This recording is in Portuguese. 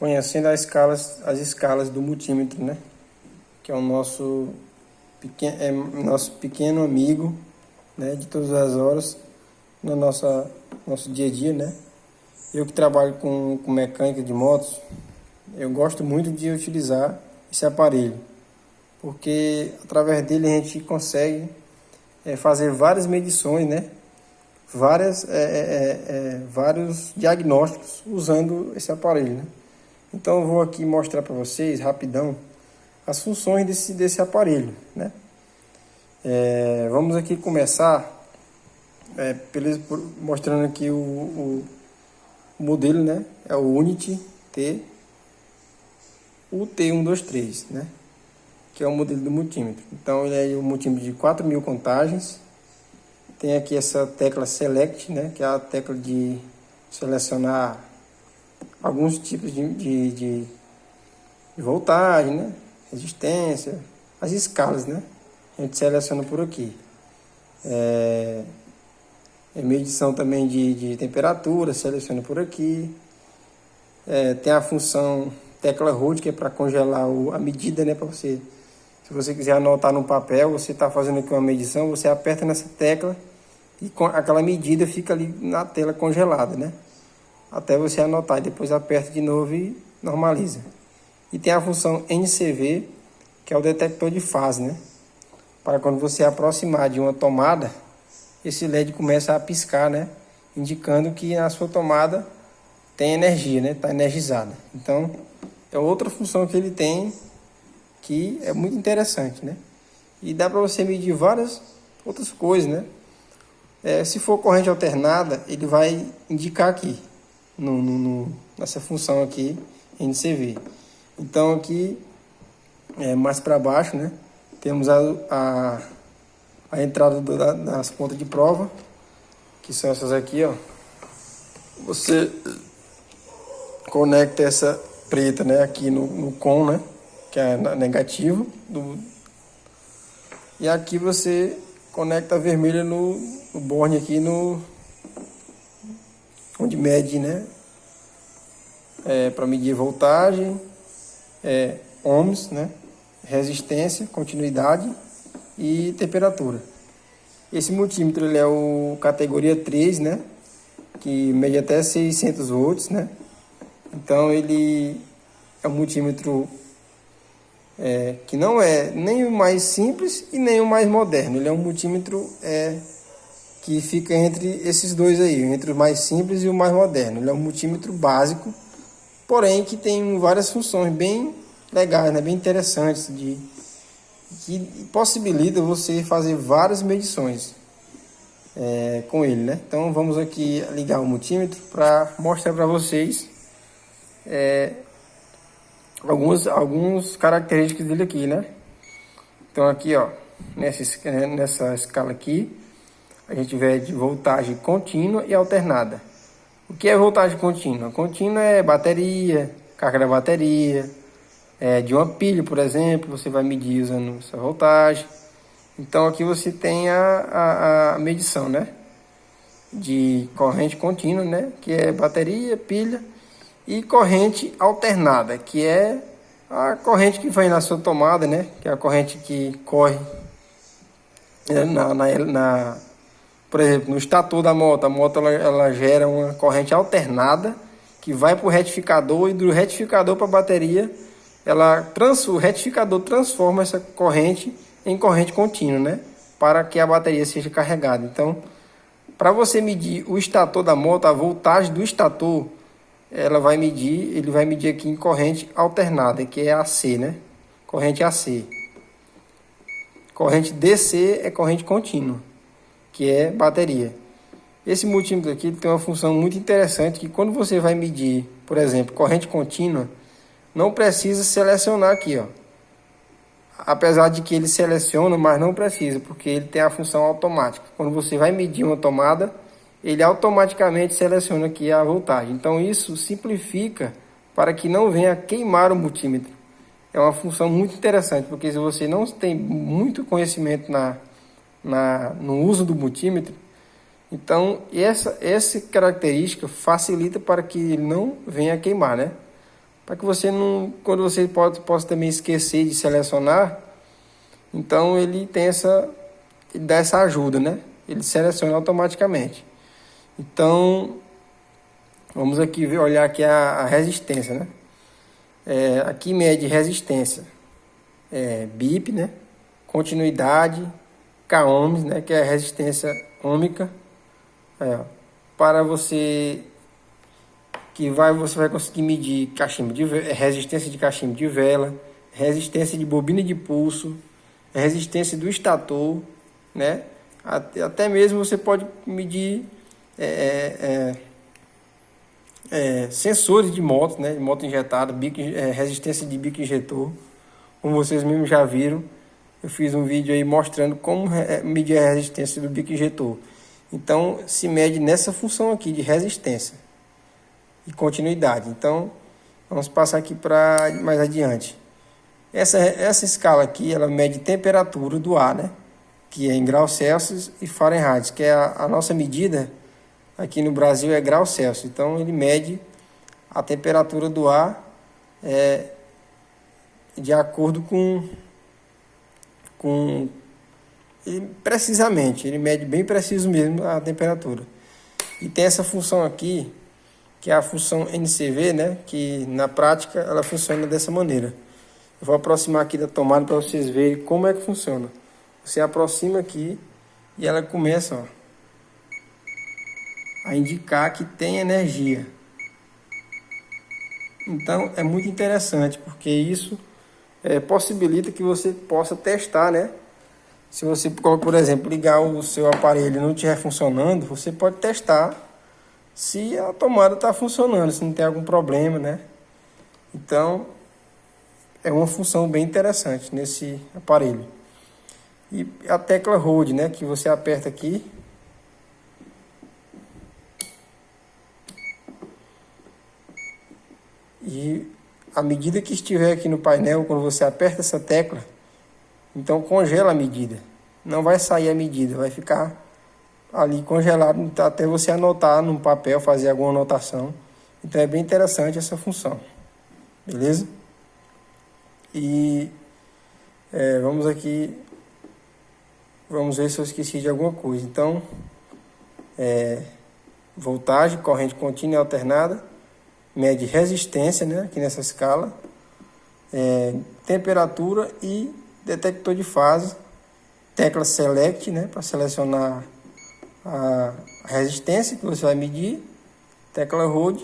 conhecendo as escalas do multímetro, né? Que é o nosso pequeno amigo, né? De todas as horas no nosso dia a dia, né? Eu que trabalho com mecânica de motos, eu gosto muito de utilizar esse aparelho, porque através dele a gente consegue fazer várias medições, né? Vários diagnósticos usando esse aparelho, né? Então eu vou aqui mostrar para vocês rapidão as funções desse aparelho, né? Vamos aqui começar mostrando aqui o modelo, né? É o Unity UT123, né? Que é o modelo do multímetro. Então ele é um multímetro de 4.000 contagens. Tem aqui essa tecla Select, né? Que é a tecla de selecionar alguns tipos de voltagem, né? Resistência, as escalas, né? A gente seleciona por aqui. Medição também de temperatura, seleciona por aqui. Tem a função tecla Hold, que é para congelar a medida, né? Para você, se você quiser anotar no papel, você está fazendo aqui uma medição, você aperta nessa tecla e aquela medida fica ali na tela congelada, né? Até você anotar, e depois aperta de novo e normaliza. E tem a função NCV, que é o detector de fase, né? Para quando você aproximar de uma tomada, esse LED começa a piscar, né? Indicando que a sua tomada tem energia, né? Está energizada. Então, é outra função que ele tem que é muito interessante, né? E dá para você medir várias outras coisas, né? Se for corrente alternada, ele vai indicar aqui, nessa função aqui, NCV. Então, aqui, mais para baixo, né? Temos a entrada das pontas de prova, que são essas aqui, ó. Você conecta essa preta, né, aqui no com, né, que é negativo, e aqui você conecta a vermelha no borne aqui, onde mede, né, para medir voltagem, ohms, né, resistência, continuidade e temperatura. Esse multímetro ele é o categoria 3, né, que mede até 600 volts, né. Então ele é um multímetro que não é nem o mais simples e nem o mais moderno. Ele é um multímetro que fica entre esses dois aí, entre o mais simples e o mais moderno. Ele é um multímetro básico, porém que tem várias funções bem legais, né, bem interessantes, que possibilita você fazer várias medições com ele, né? Então vamos aqui ligar o multímetro para mostrar para vocês algumas características dele aqui, né? Então aqui, ó, nessa escala aqui, a gente vê de voltagem contínua e alternada. O que é voltagem contínua? Contínua é bateria, carga da bateria, de uma pilha, por exemplo, você vai medir usando essa voltagem. Então aqui você tem a medição, né, de corrente contínua, né, que é bateria, pilha, e corrente alternada, que é a corrente que vai na sua tomada, né, que é a corrente que corre por exemplo, no estator da moto. A moto ela gera uma corrente alternada que vai para o retificador, e do retificador para a bateria, o retificador transforma essa corrente em corrente contínua, né, para que a bateria seja carregada. Então, para você medir o estator da moto, a voltagem do estator, ele vai medir aqui em corrente alternada, que é AC, né? Corrente AC. Corrente DC é corrente contínua, que é bateria. Esse multímetro aqui tem uma função muito interessante, que quando você vai medir, por exemplo, corrente contínua, não precisa selecionar aqui, ó. Apesar de que ele seleciona, mas não precisa, porque ele tem a função automática. Quando você vai medir uma tomada, ele automaticamente seleciona aqui a voltagem. Então isso simplifica para que não venha queimar o multímetro. É uma função muito interessante, porque se você não tem muito conhecimento no uso do multímetro, então essa característica facilita para que ele não venha queimar, né? para que você não, quando você possa também esquecer de selecionar, então ele dá essa ajuda, né? Ele seleciona automaticamente. Então, vamos aqui olhar aqui a resistência, né? Aqui mede resistência, BIP, né? Continuidade, K-ohms, né? Que é a resistência ôhmica. Para você você vai conseguir medir cachimbo resistência de cachimbo de vela, resistência de bobina de pulso, resistência do estator, né? Até mesmo você pode medir sensores de moto, né? De moto injetada, resistência de bico injetor, como vocês mesmos já viram. Eu fiz um vídeo aí mostrando como medir a resistência do bico injetor. Então, se mede nessa função aqui de resistência e continuidade. Então, vamos passar aqui para mais adiante. Essa escala aqui, ela mede temperatura do ar, né? Que é em graus Celsius e Fahrenheit, que é a nossa medida aqui no Brasil é grau Celsius. Então, ele mede a temperatura do ar de acordo com precisamente, ele mede bem preciso mesmo a temperatura. E tem essa função aqui, que é a função NCV, né? Que na prática ela funciona dessa maneira. Eu vou aproximar aqui da tomada para vocês verem como é que funciona. Você aproxima aqui e ela começa, ó, a indicar que tem energia. Então é muito interessante, porque isso possibilita que você possa testar, né? Se você, por exemplo, ligar o seu aparelho e não estiver funcionando, você pode testar se a tomada está funcionando, se não tem algum problema, né? Então, é uma função bem interessante nesse aparelho. E a tecla Hold, né? Que você aperta aqui. E à medida que estiver aqui no painel, quando você aperta essa tecla, então congela a medida. Não vai sair a medida, vai ficar ali congelado até você anotar num papel, fazer alguma anotação. Então é bem interessante essa função. Beleza? E vamos aqui. Vamos ver se eu esqueci de alguma coisa. Então, voltagem, corrente contínua e alternada. Mede resistência, né, aqui nessa escala, temperatura e detector de fase, tecla Select, né, para selecionar a resistência que você vai medir, tecla Hold